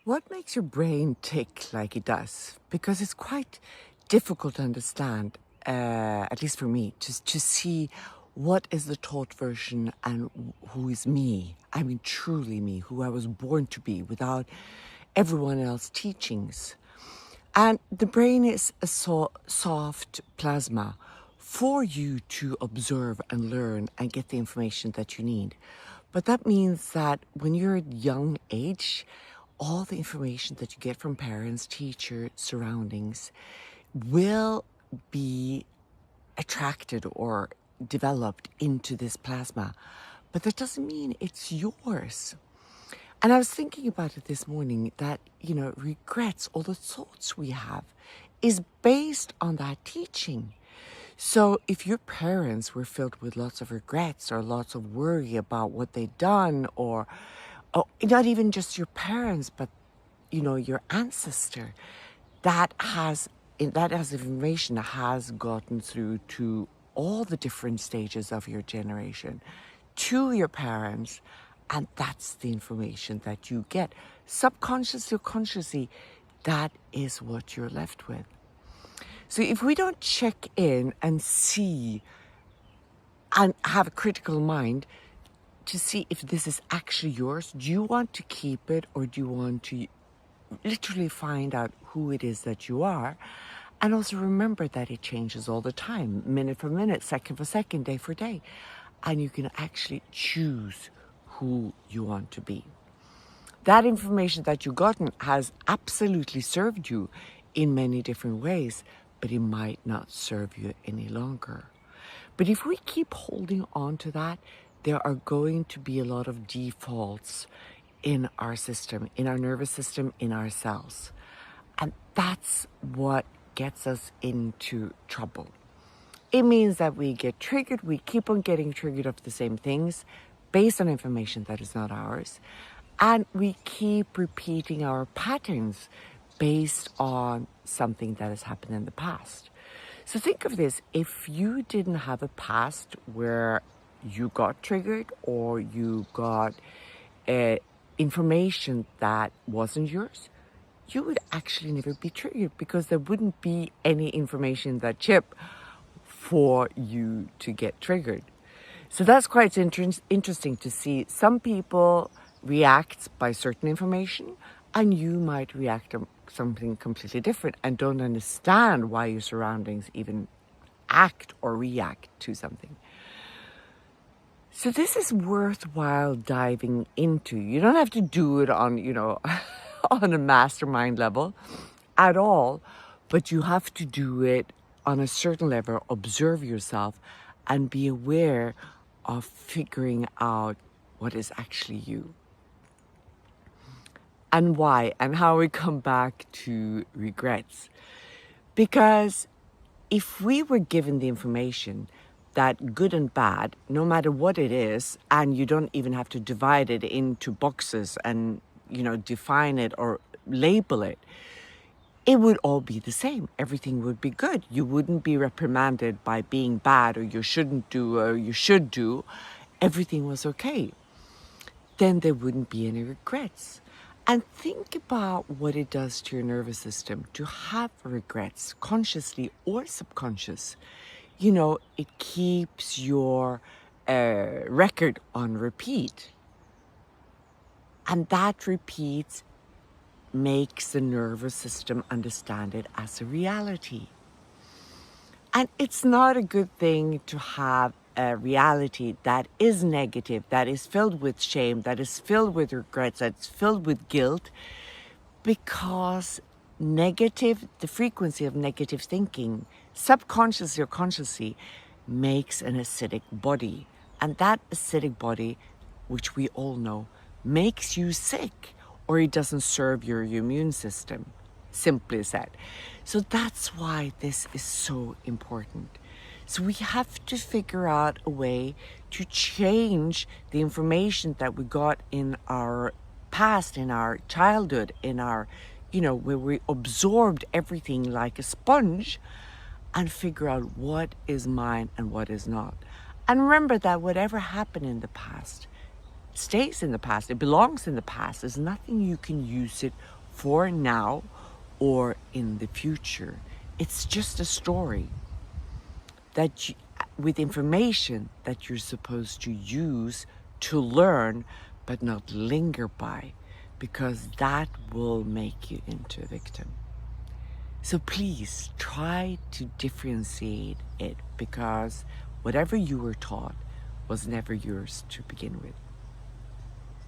What makes your brain tick like it does? Because it's quite difficult to understand, at least for me, to see what is the taught version and who is me. I mean, truly me, who I was born to be without everyone else's teachings. And the brain is a soft plasma for you to observe and learn and get the information that you need. But that means that when you're at young age, all the information that you get from parents, teachers, surroundings will be attracted or developed into this plasma. But that doesn't mean it's yours. And I was thinking about it this morning that, regrets, all the thoughts we have, is based on that teaching. So if your parents were filled with lots of regrets or lots of worry about what they'd done, or not even just your parents, but, your ancestor, that has information that has gotten through to all the different stages of your generation, to your parents, and that's the information that you get. Subconsciously or consciously, that is what you're left with. So if we don't check in and see and have a critical mind to see if this is actually yours, do you want to keep it or do you want to literally find out who it is that you are? And also remember that it changes all the time, minute for minute, second for second, day for day. And you can actually choose who you want to be. That information that you've gotten has absolutely served you in many different ways, but it might not serve you any longer. But if we keep holding on to that, there are going to be a lot of defaults in our system, in our nervous system, in our cells. And that's what gets us into trouble. It means that we get triggered, we keep on getting triggered of the same things based on information that is not ours. And we keep repeating our patterns based on something that has happened in the past. So think of this, if you didn't have a past where you got triggered or you got information that wasn't yours, you would actually never be triggered because there wouldn't be any information in that chip for you to get triggered. So that's quite interesting to see. Some people react by certain information and you might react to something completely different and don't understand why your surroundings even act or react to something. So this is worthwhile diving into. You don't have to do it on, on a mastermind level at all, but you have to do it on a certain level, observe yourself and be aware of figuring out what is actually you. And why, and how we come back to regrets. Because if we were given the information that good and bad, no matter what it is, and you don't even have to divide it into boxes and, define it or label it, it would all be the same. Everything would be good. You wouldn't be reprimanded by being bad or you shouldn't do or you should do. Everything was okay. Then there wouldn't be any regrets. And think about what it does to your nervous system to have regrets, consciously or subconscious. It keeps your record on repeat. And that repeat makes the nervous system understand it as a reality. And it's not a good thing to have a reality that is negative, that is filled with shame, that is filled with regrets, that's filled with guilt, because the frequency of negative thinking, subconsciously or consciously, makes an acidic body. And that acidic body, which we all know, makes you sick, or it doesn't serve your immune system, simply said. So that's why this is so important. So we have to figure out a way to change the information that we got in our past, in our childhood, in our, where we absorbed everything like a sponge, and figure out what is mine and what is not. And remember that whatever happened in the past stays in the past. It belongs in the past. There's nothing you can use it for now or in the future. It's just a story that with information that you're supposed to use to learn, but not linger by, because that will make you into a victim. So please try to differentiate it, because whatever you were taught was never yours to begin with.